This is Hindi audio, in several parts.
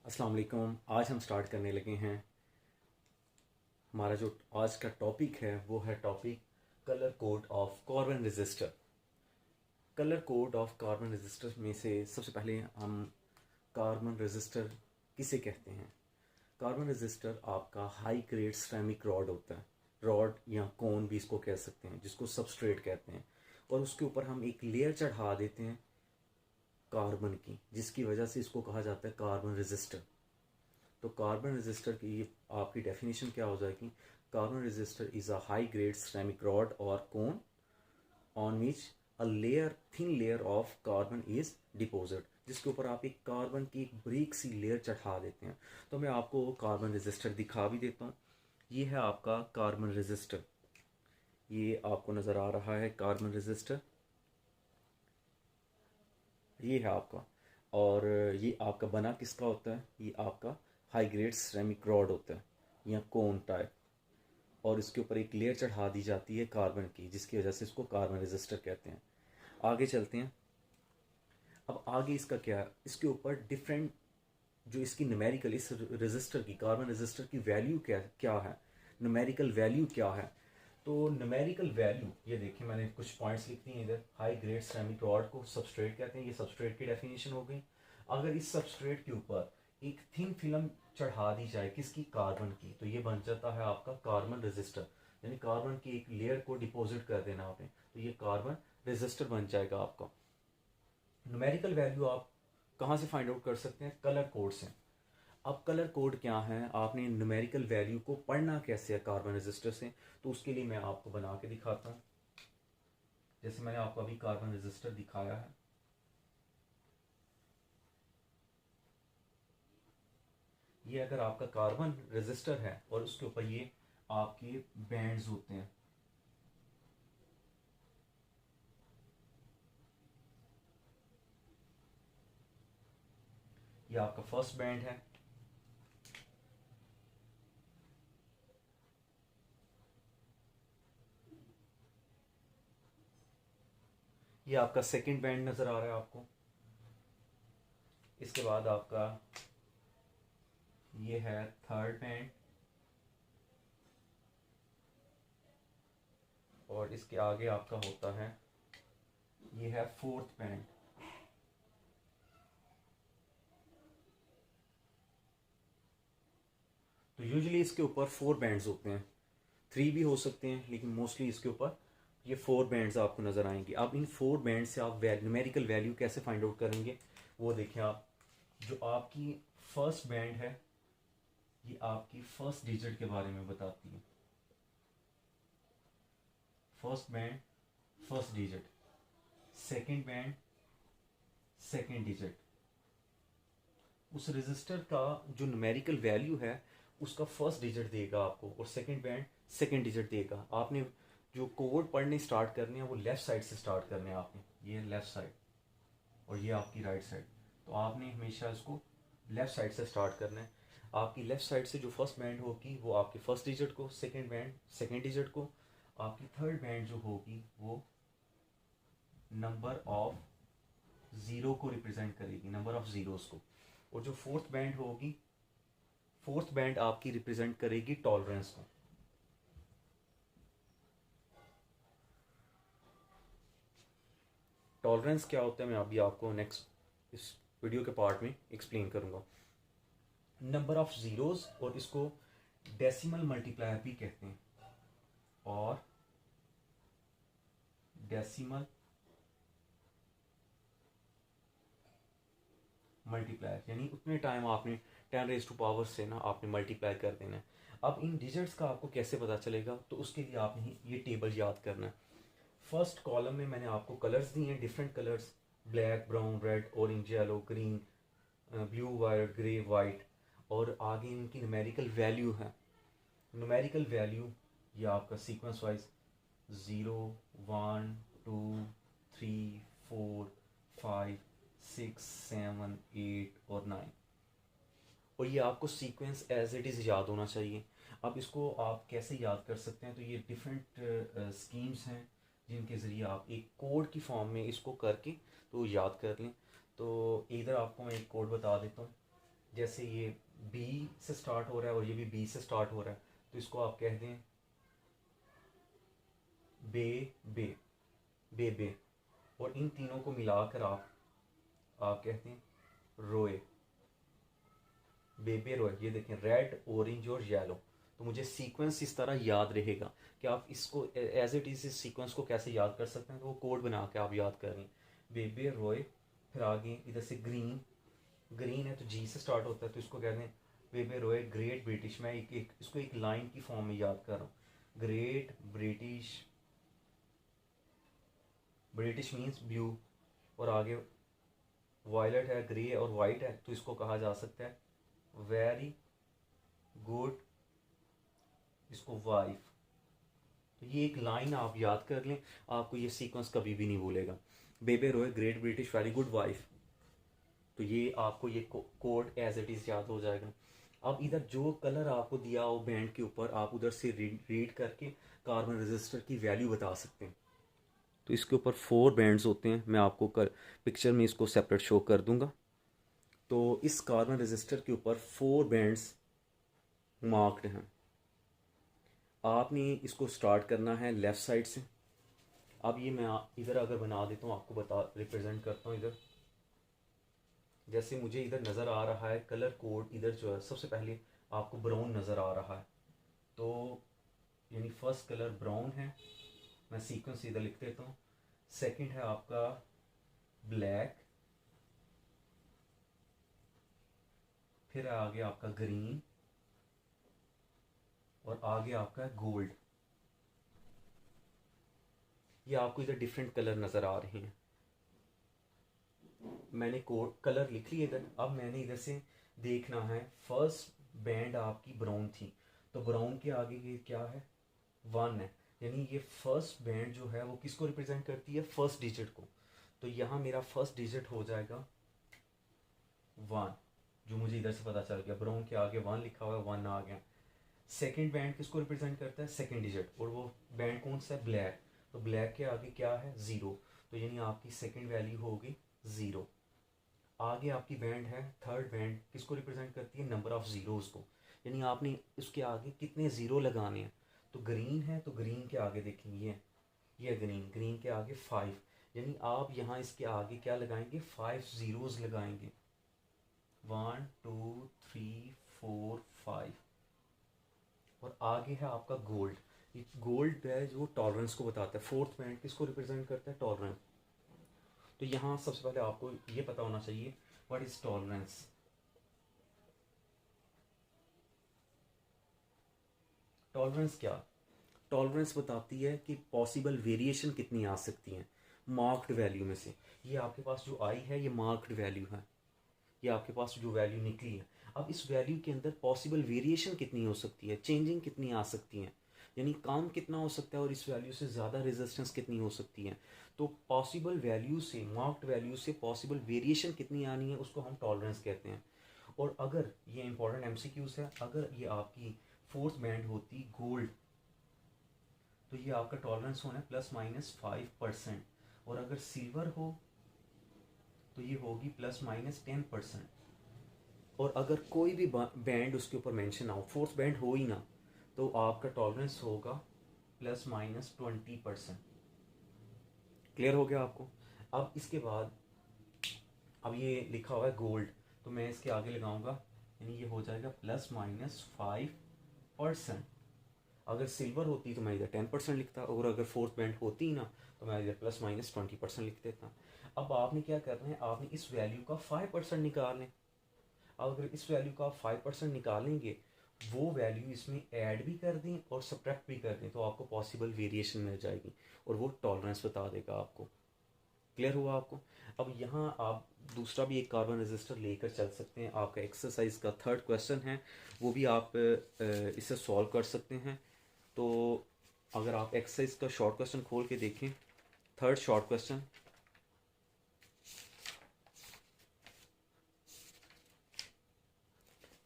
अस्सलाम वालेकुम। आज हम स्टार्ट करने लगे हैं। हमारा जो आज का टॉपिक है वो है topic colour code of carbon register. Colour code of carbon register में से सबसे पहले हम कार्बन रजिस्टर किसे कहते हैं। कार्बन रजिस्टर आपका हाई ग्रेड सिरेमिक रॉड होता है, रॉड या कोन भी इसको कह सकते हैं, जिसको सबस्ट्रेट कहते हैं, और उसके ऊपर हम एक लेयर चढ़ा देते हैं कार्बन की, जिसकी वजह से इसको कहा जाता है कार्बन रजिस्टर। तो कार्बन रजिस्टर की आपकी डेफिनेशन क्या हो जाएगी? Carbon resistor is a high grade ceramic rod और cone on which a layer thin layer of carbon is deposit, जिसके ऊपर आप एक कार्बन की एक ब्रीक सी लेयर चढ़ा देते हैं। तो मैं आपको कार्बन रजिस्टर दिखा भी देता हूँ। ये है आपका कार्बन रजिस्टर, ये आपको नज़र आ रहा है कार्बन रजिस्टर, ये है आपका। और ये आपका बना किसका होता है? ये आपका हाई ग्रेड सिरेमिक रॉड होता है या कोन टाइप, और इसके ऊपर एक लेयर चढ़ा दी जाती है कार्बन की, जिसकी वजह से इसको कार्बन रजिस्टर कहते हैं। आगे चलते हैं। अब आगे इसका क्या है? इसके ऊपर डिफरेंट जो इसकी न्यूमेरिकल, इस रजिस्टर की, कार्बन रजिस्टर की वैल्यू क्या क्या है, न्यूमेरिकल वैल्यू क्या है। तो न्यूमेरिकल वैल्यू ये देखिए, मैंने कुछ पॉइंट्स लिख दिए इधर। हाई ग्रेड सिरेमिक रॉड को सबस्ट्रेट कहते हैं, ये सबस्ट्रेट की डेफिनेशन हो गई। अगर इस सबस्ट्रेट के ऊपर एक थिन फिल्म चढ़ा दी जाए, किसकी? कार्बन की, तो ये बन जाता है आपका कार्बन रजिस्टर। यानी कार्बन की एक लेयर को डिपॉजिट कर देना आपने, तो ये कार्बन रजिस्टर बन जाएगा आपका। न्यूमेरिकल वैल्यू आप कहाँ से फाइंड आउट कर सकते हैं? कलर कोड से। अब कलर कोड क्या है, आपने न्यूमेरिकल वैल्यू को पढ़ना कैसे है कार्बन रजिस्टर से, तो उसके लिए मैं आपको बना के दिखाता हूँ। जैसे मैंने आपको अभी कार्बन रजिस्टर दिखाया है, ये अगर आपका कार्बन रजिस्टर है और उसके ऊपर ये आपके बैंड्स होते हैं, ये आपका फर्स्ट बैंड है, ये आपका सेकंड बैंड नजर आ रहा है आपको। इसके बाद आपका ये है थर्ड बैंड, और इसके आगे आपका होता है, ये है फोर्थ बैंड। तो यूजुअली इसके ऊपर 4 बैंड्स होते हैं, 3 भी हो सकते हैं, लेकिन मोस्टली इसके ऊपर ये 4 बैंड्स आपको नजर आएंगे। अब इन 4 बैंड से आप न्यूमेरिकल वैल्यू कैसे फाइंड आउट करेंगे, वो देखें आप। जो आपकी फर्स्ट बैंड है, ये आपकी फर्स्ट डिजिट के बारे में बताती है। First band first digit, second band second digit. उस रजिस्टर का जो न्यूमेरिकल वैल्यू है उसका फर्स्ट डिजिट देगा आपको, और सेकंड बैंड सेकंड डिजिट देगा। आपने जो कोड पढ़ने स्टार्ट करने हैं वो लेफ्ट साइड से स्टार्ट करने हैं आपने, ये लेफ्ट साइड और ये आपकी राइट साइड। तो आपने हमेशा इसको लेफ्ट साइड से स्टार्ट करना है। आपकी लेफ्ट साइड से जो फर्स्ट बैंड होगी वो आपके फर्स्ट डिजिट को, सेकंड बैंड सेकंड डिजिट को, आपकी थर्ड बैंड जो होगी वो नंबर ऑफ ज़ीरो को रिप्रेजेंट करेगी, नंबर ऑफ ज़ीरोस को। और जो फोर्थ बैंड होगी, फोर्थ बैंड आपकी रिप्रेजेंट करेगी टॉलरेंस को। टॉलरेंस क्या होता है मैं अभी आपको नेक्स्ट इस वीडियो के पार्ट में एक्सप्लेन करूंगा। नंबर ऑफ ज़ीरोस, और इसको डेसिमल मल्टीप्लायर भी कहते हैं, और डेसिमल मल्टीप्लायर, यानी उतने टाइम आपने 10⁻⁴ से ना आपने मल्टीप्लाई कर देना है। अब इन डिजिट्स का आपको कैसे पता चलेगा, तो उसके लिए आपने ये टेबल याद करना है। फर्स्ट कॉलम में मैंने आपको कलर्स दिए हैं, different colours, black, brown, red, orange, yellow, green, blue, white, grey, white, और आगे इनकी न्यूमेरिकल वैल्यू है। न्यूमेरिकल वैल्यू ये आपका सीक्वेंस वाइज 0 1 2 3 4 5 6 7 8 और 9, और ये आपको सीक्वेंस एज इट इज़ याद होना चाहिए। अब इसको आप कैसे याद कर सकते हैं, तो ये डिफरेंट स्कीम्स हैं जिनके ज़रिए आप एक कोड की फॉर्म में इसको करके तो याद कर लें। तो इधर आपको मैं एक कोड बता देता हूँ। जैसे ये बी से स्टार्ट हो रहा है और ये भी बी से स्टार्ट हो रहा है, तो इसको आप कह दें बे बे बे बे, और इन तीनों को मिलाकर आप कहते हैं रोए, बेबे रोए। ये देखें, रेड ऑरेंज और येलो। तो मुझे सीक्वेंस इस तरह याद रहेगा कि आप इसको एज इट इज इस सीक्वेंस को कैसे याद कर सकते हैं, तो वो कोड बना के आप याद करें। बेबे रोए, फिर आगे इधर से ग्रीन, ग्रीन है तो जी से स्टार्ट होता है, तो इसको कहते हैं बेबे रोए ग्रेट ब्रिटिश। मैं इसको एक लाइन की फॉर्म में याद कर रहा हूँ, great British, British means blue, और आगे वायलेट है, ग्रे और वाइट है, तो इसको कहा जा सकता है वेरी गुड, इसको वाइफ। तो ये एक लाइन आप याद कर लें, आपको ये सीक्वेंस कभी भी नहीं भूलेगा। बेबे रोए great British very good wife, तो ये आपको ये कोड एज इट इज़ याद हो जाएगा। अब इधर जो कलर आपको दिया हो बैंड के ऊपर, आप उधर से रीड करके कार्बन रजिस्टर की वैल्यू बता सकते हैं। तो इसके ऊपर 4 बैंड्स होते हैं, मैं आपको पिक्चर में इसको सेपरेट शो कर दूंगा। तो इस कार्बन रजिस्टर के ऊपर 4 बैंड्स मार्क्ड हैं। आपने इसको स्टार्ट करना है लेफ़्ट साइड से। अब ये मैं इधर अगर बना देता हूँ, आपको बता रिप्रेजेंट करता हूँ इधर। जैसे मुझे इधर नज़र आ रहा है कलर कोड, इधर जो है सबसे पहले आपको ब्राउन नज़र आ रहा है, तो यानी फर्स्ट कलर ब्राउन है। मैं सीक्वेंस इधर लिख देता हूँ। सेकंड है आपका ब्लैक, फिर आगे आपका ग्रीन, और आगे आपका गोल्ड। ये आपको इधर डिफरेंट कलर नज़र आ रहे हैं। मैंने कोड कलर लिख लिए इधर। अब मैंने इधर से देखना है, फर्स्ट बैंड आपकी ब्राउन थी, तो ब्राउन के आगे ये क्या है, 1 है, यानी ये फर्स्ट बैंड जो है वो किसको रिप्रेजेंट करती है, फर्स्ट डिजिट को। तो यहाँ मेरा फर्स्ट डिजिट हो जाएगा 1, जो मुझे इधर से पता चल गया, ब्राउन के आगे 1 लिखा हुआ है, 1 आ गया। सेकंड बैंड किसको रिप्रेजेंट करता है, सेकंड डिजिट, और वो बैंड कौन सा है, ब्लैक, तो ब्लैक के आगे क्या है, 0, तो यानी आपकी सेकंड वैल्यू होगी 0। आगे आपकी बैंड है थर्ड बैंड, किसको रिप्रेजेंट करती है, नंबर ऑफ ज़ीरोज़ को, यानी आपने उसके आगे कितने ज़ीरो लगाने हैं। तो ग्रीन है तो ग्रीन के आगे देखेंगे ये ग्रीन, ग्रीन के आगे 5, यानी आप यहाँ इसके आगे क्या लगाएंगे, 5 ज़ीरोज़ लगाएंगे, 1 2 3 4 5। और आगे है आपका गोल्ड। ये गोल्ड है जो टॉलरेंस को बताता है। फोर्थ बैंड किसको रिप्रेजेंट करता है, टॉलरेंस। तो यहाँ सबसे पहले आपको ये पता होना चाहिए व्हाट इज टॉलरेंस। टॉलरेंस क्या, टॉलरेंस बताती है कि पॉसिबल वेरिएशन कितनी आ सकती हैं मार्क्ड वैल्यू में से। ये आपके पास जो आई है ये मार्क्ड वैल्यू है, ये आपके पास जो वैल्यू निकली है। अब इस वैल्यू के अंदर पॉसिबल वेरिएशन कितनी हो सकती है, चेंजिंग कितनी आ सकती है, यानी काम कितना हो सकता है, और इस वैल्यू से ज़्यादा रेजिस्टेंस कितनी हो सकती है। तो पॉसिबल वैल्यू से, मार्क्ड वैल्यू से पॉसिबल वेरिएशन कितनी आनी है, उसको हम टॉलरेंस कहते हैं। और अगर ये इंपॉर्टेंट एमसीक्यूज है, अगर ये आपकी फोर्थ बैंड होती गोल्ड, तो ये आपका टॉलरेंस होना है ±5%, और अगर सिल्वर हो तो ये होगी ±10%। और अगर कोई भी बैंड उसके ऊपर मेंशन ना हो, फोर्थ बैंड हो ही ना, तो आपका टॉलरेंस होगा ±20%। क्लियर हो गया आपको। अब इसके बाद, अब ये लिखा हुआ है गोल्ड, तो मैं इसके आगे लगाऊंगा, यानी ये हो जाएगा +−5%। अगर सिल्वर होती तो मैं इधर 10% लिखता, और अगर फोर्थ बैंड होती ना तो मैं इधर ±20% लिख देता। अब आपने क्या करना है, आपने इस वैल्यू का 5% निकालें। अगर इस वैल्यू का आप 5% निकालेंगे, वो वैल्यू इसमें ऐड भी कर दें और सब्ट्रैक्ट भी कर दें, तो आपको पॉसिबल वेरिएशन मिल जाएगी, और वो टॉलरेंस बता देगा आपको। क्लियर हुआ आपको। अब यहाँ आप दूसरा भी एक कार्बन रजिस्टर लेकर चल सकते हैं। आपका एक्सरसाइज का थर्ड क्वेश्चन है, वो भी आप इसे सॉल्व कर सकते हैं। तो अगर आप एक्सरसाइज का शॉर्ट क्वेश्चन खोल के देखें, third short question,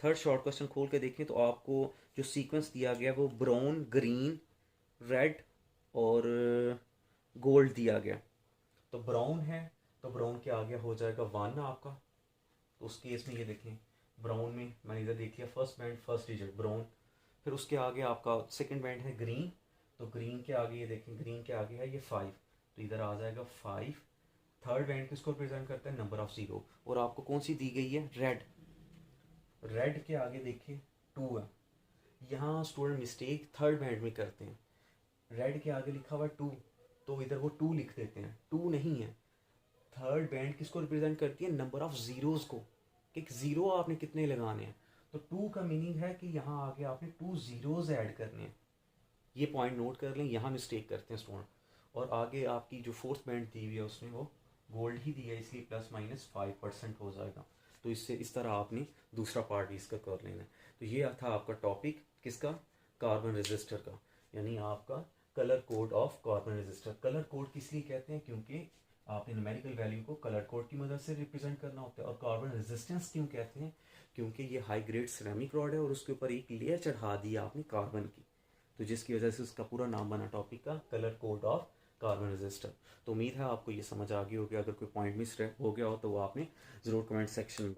third short question खोल के देखें तो आपको जो सीक्वेंस दिया गया है वो ब्राउन, ग्रीन, रेड और गोल्ड दिया गया। तो ब्राउन है तो ब्राउन के आगे हो जाएगा 1 आपका, तो उस केस में ये देखें ब्राउन में मैंने इधर देख लिया, first band first digit brown. फिर उसके आगे आपका सेकंड बैंड है ग्रीन, तो ग्रीन के आगे ये देखें, ग्रीन के आगे है ये 5, तो इधर आ जाएगा 5। थर्ड बैंड किसको रिप्रेजेंट करता है, नंबर ऑफ 0। और आपको कौन सी दी गई है, रेड, रेड के आगे देखिए 2 है। यहाँ स्टूडेंट मिस्टेक थर्ड बैंड में करते हैं, रेड के आगे लिखा हुआ 2, तो इधर वो 2 लिख देते हैं, 2 नहीं है। थर्ड बैंड किसको रिप्रेजेंट करती है, नंबर ऑफ जीरोस को, कि जीरो आपने कितने लगाने हैं। तो 2 का मीनिंग है कि यहाँ आगे आपने 2 जीरोस ऐड करने हैं। ये पॉइंट नोट कर लें, यहाँ मिस्टेक करते हैं स्टूडेंट। और आगे आपकी जो फोर्थ बैंड दी हुई है उसने वो गोल्ड ही दिया है, इसलिए ±5% हो जाएगा। तो इससे इस तरह आपने दूसरा पार्ट भी इसका कर लेना है। तो ये था आपका टॉपिक किसका, कार्बन रेजिस्टर का, यानी आपका colour code of carbon resistor. Colour code किस लिए कहते हैं, क्योंकि आपने न्यूमेरिकल वैल्यू को कलर कोड की मदद से रिप्रेजेंट करना होता है। और कार्बन रेजिस्टेंस क्यों कहते हैं, क्योंकि ये हाई ग्रेड सिरेमिक रॉड है और उसके ऊपर एक लेयर चढ़ा दी आपने कार्बन की, तो जिसकी वजह से उसका पूरा नाम बना टॉपिक का colour code of carbon resistor. तो उम्मीद है आपको ये समझ आ गई होगी। अगर कोई पॉइंट मिस हो गया हो तो वो आपने ज़रूर कमेंट सेक्शन में